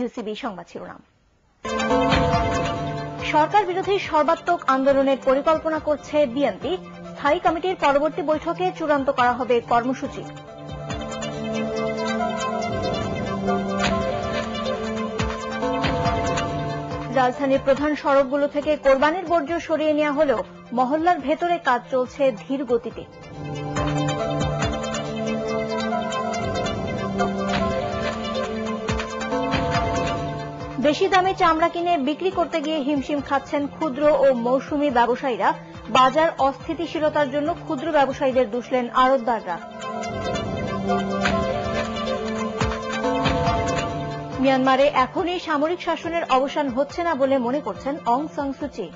UCB সংবাদ শিরোনাম। সরকার বিরোধী সর্বাত্মক আন্দোলনের পরিকল্পনা করছে বিএনপি। স্থায়ী কমিটির পরবর্তী বৈঠকে চূড়ান্ত করা হবে কর্মসূচি। রাজধানীর প্রধান সড়কগুলো থেকে কোরবানির বর্জ্য সরিয়ে নেওয়া হলেও মহল্লার ভেতরে কাজ চলছে ধীর গতিতে। বেশি দামে চামড়া কিনে বিক্রি করতে গিয়ে হিমশিম খাচ্ছেন ক্ষুদ্র ও মৌসুমী ব্যবসায়ীরা। বাজার অস্থিতিশীলতার জন্য ক্ষুদ্র ব্যবসায়ীদের দুষলেন আড়তদাররা। মিয়ানমারে এখনই সামরিক শাসনের অবসান হচ্ছে না বলে মনে করছেন অং সান সু চি।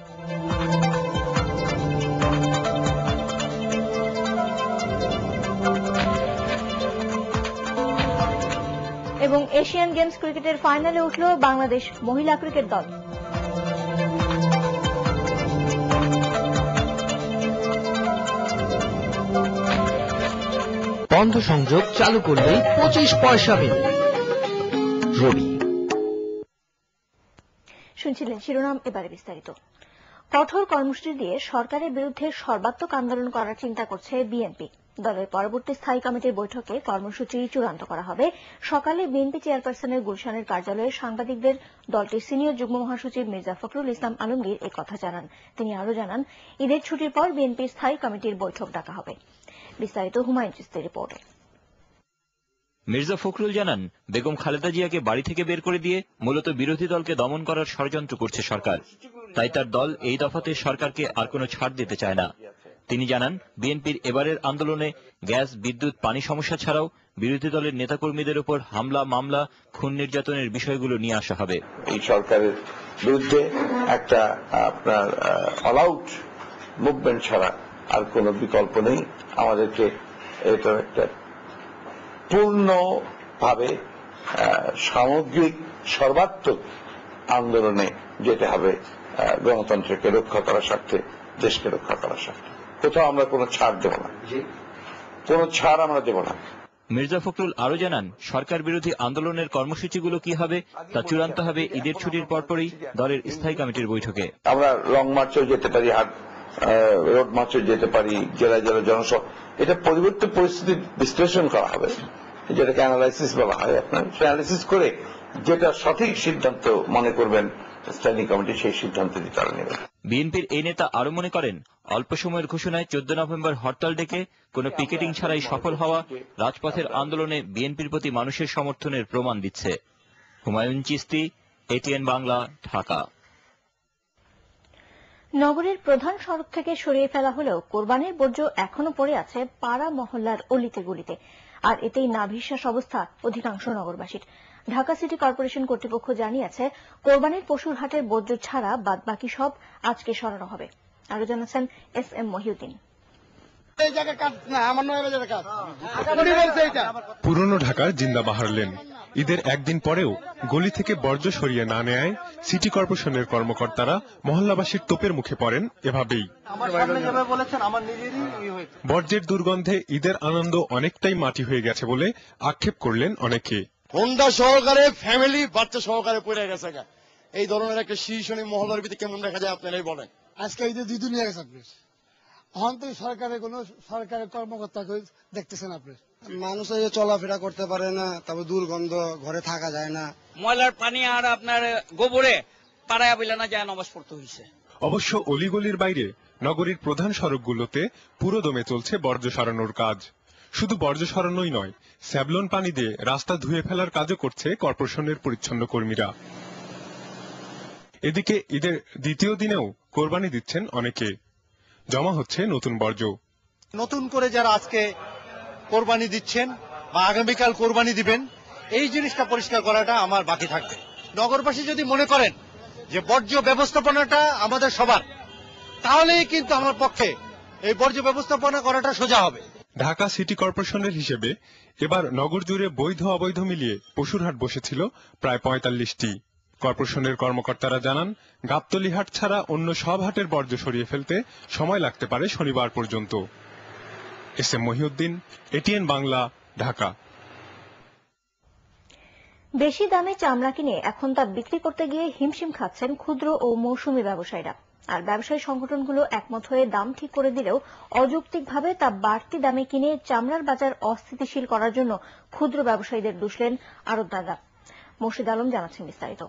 এবং এশিয়ান গেমস ক্রিকেটের ফাইনালে উঠল বাংলাদেশ মহিলা ক্রিকেট দল। বন্ধ সংযোগ চালু করলেই 25 পয়সা বিল। রবি শুনছিলেন শিরোনাম, এবারে বিস্তারিত। কঠোর কর্মসূচি দিয়ে সরকারের বিরুদ্ধে সর্বাত্মক আন্দোলন করার চিন্তা করছে বিএনপি। দলের পরবর্তী স্থায়ী কমিটির বৈঠকে কর্মসূচি চূড়ান্ত করা হবে। সকালে বিএনপি চেয়ারপারসনের গুলশানের কার্যালয়ে সাংবাদিকদের দলটির সিনিয়র যুগ্ম মহাসচিব মির্জা ফখরুল ইসলাম আলমগীর এই কথা জানান। তিনি আরও জানান, ঈদের ছুটির পর বিএনপির স্থায়ী কমিটির বৈঠক ডাকা হবে। বিস্তারিত হুমায়ুন চিস্তির রিপোর্টে। মির্জা ফখরুল জানান, বেগম খালেদা জিয়াকে বাড়ি থেকে বের করে দিয়ে মূলত বিরোধী দলকে দমন করার ষড়যন্ত্র করছে সরকার। তাই তার দল এই দফাতে সরকারকে আর কোনো ছাড় দিতে চায় না। তিনি জানান, বিএনপির এবারের আন্দোলনে গ্যাস, বিদ্যুৎ, পানি সমস্যা ছাড়াও বিরোধী দলের নেতাকর্মীদের উপর হামলা, মামলা, খুন নির্যাতনের বিষয়গুলো নিয়ে আসা হবে। এই সরকারের বিরুদ্ধে একটা আপনার অল আউট মুভমেন্ট ছাড়া আর কোনো বিকল্প নেই। আমাদেরকে এটা একটা পূর্ণভাবে সামগ্রিক সর্বাত্মক আন্দোলনে যেতে হবে, গণতন্ত্রকে রক্ষা করার স্বার্থে, দেশকে রক্ষা করার স্বার্থে। কোথাও আমরা কোনো ছাড় দেব না, কোনো ছাড় আমরা দেব না। মির্জা ফখরুল আরও জানান, সরকার বিরোধী আন্দোলনের কর্মসূচিগুলো কি হবে তা চূড়ান্ত হবে ঈদের ছুটির পরপরই দলের স্থায়ী কমিটির বৈঠকে। আমরা লং মার্চেও যেতে পারি, রোড মার্চেও যেতে পারি, জেলায় জেলায় জনসভা। এটা পরিবর্তিত পরিস্থিতি বিশ্লেষণ করা হবে, যেটাকে অ্যানালাইসিস বলা হয়। আপনার অ্যানালাইসিস করে যেটা সঠিক সিদ্ধান্ত মনে করবেন স্ট্যান্ডিং কমিটি, সেই সিদ্ধান্তটি তারা নেবে। বিএনপির এই নেতা আরো মনে করেন, অল্প সময়ের ঘোষণায় 14 নভেম্বর হরতাল ডেকে কোনো পিকেটিং ছাড়াই সফল হওয়া রাজপথের আন্দোলনে বিএনপির প্রতি মানুষের সমর্থনের প্রমাণ দিচ্ছে। হুমায়ুন চিস্তি, এটিএন বাংলা, ঢাকা। নগরের প্রধান সড়ক থেকে সরিয়ে ফেলা হলেও কোরবানির বর্জ্য এখনো পড়ে আছে পাড়া মহল্লার অলিতে গলিতে, আর এতেই নাভিশ্বাস অবস্থা অধিকাংশ নগরবাসীর। ঢাকা সিটি কর্পোরেশন কর্তৃপক্ষ জানিয়েছে, কোরবানির পশুর হাটের বর্জ্য ছাড়া বাদবাকি সব আজকে সরানো হবে। আরো জানাচ্ছেন এস এম মহিউদ্দিন। পুরনো ঢাকার জিন্দাবাহার লেন ঈদের একদিন পরেও গলি থেকে বর্জ্য সরিয়ে না নেয় সিটি কর্পোরেশনের কর্মকর্তারা মহল্লাবাসীর তোপের মুখে পড়েন। এভাবেই বর্জ্যের দুর্গন্ধে ঈদের আনন্দ অনেকটাই মাটি হয়ে গেছে বলে আক্ষেপ করলেন অনেকে। হোন্ডা সহকারে ফ্যামিলি বাচ্চা সহকারে পড়ে গেছে। এই ধরনের একটা শীর্ষণী মহল্লার ভিতরে কেমন দেখা যায় আপনারাই বলেন। আজকে ঈদের 2 দিন গেছে আপনার, এখন তো সরকারের কর্মকর্তা দেখতেছেন আপনার। মানুষ চলাফেরা করতে পারে না, তারপর দুর্গন্ধ, ঘরে থাকা যায় না। ময়লার পানি আর আপনার গোবরে পাড়ায় বিলানা যায় নামাজ পড়তে হয়েছে। অবশ্য অলিগলির বাইরে নগরীর প্রধান সড়কগুলোতে পুরো দমে চলছে বর্জ্য সরানোর কাজ। শুধু বর্জ্য সরানোই নয়, স্যাভলন পানি দিয়ে রাস্তা ধুয়ে ফেলার কাজও করছে কর্পোরেশনের পরিচ্ছন্ন কর্মীরা। এদিকে ঈদের দ্বিতীয় দিনেও কোরবানি দিচ্ছেন অনেকে, জমা হচ্ছে নতুন বর্জ্য। নতুন করে যারা আজকে কোরবানি দিচ্ছেন বা আগামীকাল কোরবানি দিবেন, এই জিনিসটা পরিষ্কার করাটা আমার বাকি থাকবে। নগরবাসী যদি মনে করেন যে বর্জ্য ব্যবস্থাপনাটা আমাদের সবার, তাহলেই কিন্তু আমার পক্ষে এই বর্জ্য ব্যবস্থাপনা করাটা সোজা হবে। ঢাকা সিটি কর্পোরেশনের হিসেবে এবার নগর জুড়ে বৈধ অবৈধ মিলিয়ে পশুর হাট বসেছিল প্রায় 45টি। কর্পোরেশনের কর্মকর্তারা জানান, গাবতলী হাট ছাড়া অন্য সব হাটের বর্জ্য সরিয়ে ফেলতে সময় লাগতে পারে শনিবার পর্যন্ত। S M Mohiuddin, ATN Bangla, Dhaka. বেশি দামে চামড়া কিনে এখন তা বিক্রি করতে গিয়ে হিমশিম খাচ্ছেন ক্ষুদ্র ও মৌসুমী ব্যবসায়ীরা। আর ব্যবসায়ী সংগঠনগুলো একমত হয়ে দাম ঠিক করে দিলেও অযৌক্তিকভাবে তা বাড়তি দামে কিনে চামড়ার বাজার অস্থিতিশীল করার জন্য ক্ষুদ্র ব্যবসায়ীদের দুষলেন আড়তদাররা। মোর্শেদ আলম জানাচ্ছেন বিস্তারিত।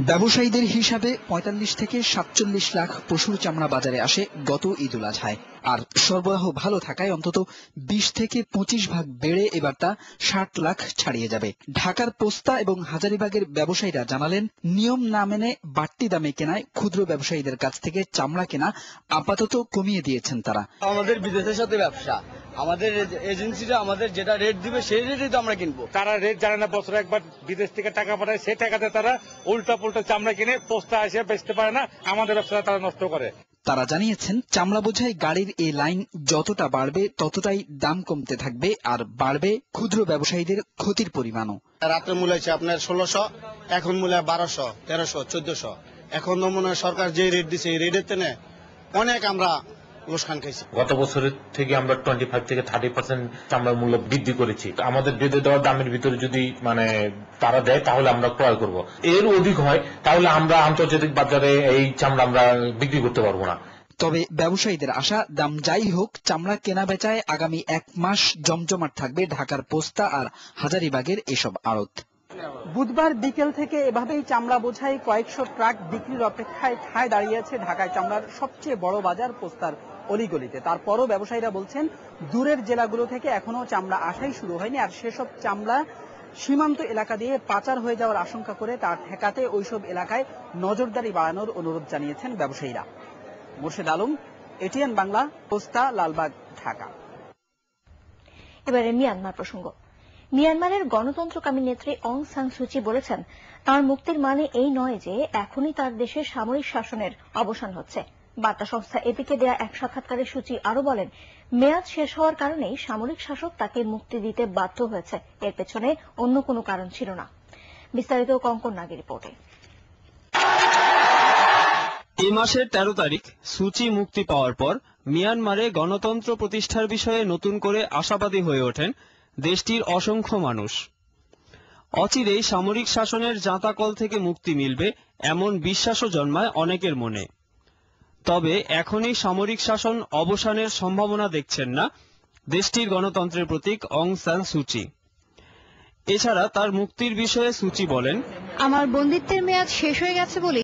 ব্যবসায়ীদের হিসাবে ৪৫ থেকে ৪৭ লাখ পশুর চামড়া বাজারে আসে গত ঈদ উল আজহায়। আর সরবরাহ ভালো থাকায় অন্তত ২০ থেকে ২৫ ভাগ বেড়ে এবার তা ৬০ লাখ ছাড়িয়ে যাবে। ঢাকার পোস্তা এবং হাজারীবাগের ব্যবসায়ীরা জানালেন, নিয়ম না মেনে বাড়তি দামে কেনায় ক্ষুদ্র ব্যবসায়ীদের কাছ থেকে চামড়া কেনা আপাতত কমিয়ে দিয়েছেন তারা। আমাদের বিদেশের সাথে ব্যবসা, আমাদের এজেন্সিরা আমাদের যেটা রেট দিবে সেই রেটে তো আমরা কিনবো। তারা রেট জানে না, বছরে একবার বিদেশ থেকে টাকা পাঠায়, সেই টাকাতে তারা উল্টা পুল্টা চামড়া কিনে পোস্তা এসে বেচতে পারে না, আমাদের ব্যবসা তারা নষ্ট করে। তারা জানিয়েছেন, চামড়া বোঝাই গাড়ির এই লাইন যতটা বাড়বে ততটাই দাম কমতে থাকবে, আর বাড়বে ক্ষুদ্র ব্যবসায়ীদের ক্ষতির পরিমাণও। রাত্রে মূল্য হচ্ছে আপনার ১৬০০, এখন মূল্য ১২০০, ১৩০০, ১৪০০। এখন মনে হয় সরকার যে রেট দিচ্ছে এই রেটের তেনে অনেক আমরা লোকসান খাইছি। গত বছরের থেকে আমরা 25 থেকে 30% চামড়ার মূল্য বৃদ্ধি করেছি। আমাদের বেঁধে দেওয়া দামের ভিতরে যদি তারা দেয় তাহলে আমরা ক্রয় করব। এর অধিক হয় তাহলে আমরা আন্তর্জাতিক বাজারে এই চামড়া আমরা বিক্রি করতে পারবো না। তবে ব্যবসায়ীদের আশা, দাম যাই হোক চামড়া কেনা বেচায় আগামী ১ মাস জমজমাট থাকবে ঢাকার পোস্তা আর হাজারীবাগের এসব আড়ত। বুধবার বিকেল থেকে এভাবেই চামড়া বোঝাই কয়েকশো ট্রাক বিক্রির অপেক্ষায় ঠায় দাঁড়িয়েছে ঢাকায় চামড়ার সবচেয়ে বড় বাজার পোস্তার অলিগলিতে। তারপরও ব্যবসায়ীরা বলছেন, দূরের জেলাগুলো থেকে এখনো চামড়া আসাই শুরু হয়নি, আর সেসব চামড়া সীমান্ত এলাকা দিয়ে পাচার হয়ে যাওয়ার আশঙ্কা করে তা ঠেকাতে ওইসব এলাকায় নজরদারি বাড়ানোর অনুরোধ জানিয়েছেন ব্যবসায়ীরা। মোর্শেদ আলম, এটিএন বাংলা, পোস্তা, লালবাগ, ঢাকা। এবারে মিয়ানমার প্রসঙ্গ। মিয়ানমারের গণতন্ত্রকামী নেত্রী অং সান সুচি বলেছেন, তার মুক্তির মানে এই নয় যে এখনই তার দেশে সামরিক শাসনের অবসান হচ্ছে। বার্তা সংস্থা এপিকে দেয়া এক সাক্ষাৎকারে সুচি আরো বলেন, মেয়াদ শেষ হওয়ার কারণেই সামরিক শাসক তাকে মুক্তি দিতে বাধ্য হয়েছে, এর পেছনে অন্য কোনো কারণ ছিল না। বিস্তারিত কঙ্কন নাগের রিপোর্টে। এই মাসের ১৩ তারিখ সুচি মুক্তি পাওয়ার পর মিয়ানমারে গণতন্ত্র প্রতিষ্ঠার বিষয়ে নতুন করে আশাবাদী হয়ে ওঠেন দেশটির অসংখ্য মানুষ। অচিরেই সামরিক শাসনের জাঁতাকল থেকে মুক্তি মিলবে এমন বিশ্বাসও জন্মায় অনেকের মনে। তবে এখনই সামরিক শাসন অবসানের সম্ভাবনা দেখছেন না দেশটির গণতন্ত্রের প্রতীক অং সান সুচি। এছাড়া তার মুক্তির বিষয়ে সুচি বলেন, আমার বন্দিত্বের মেয়াদ শেষ হয়ে গেছে বলে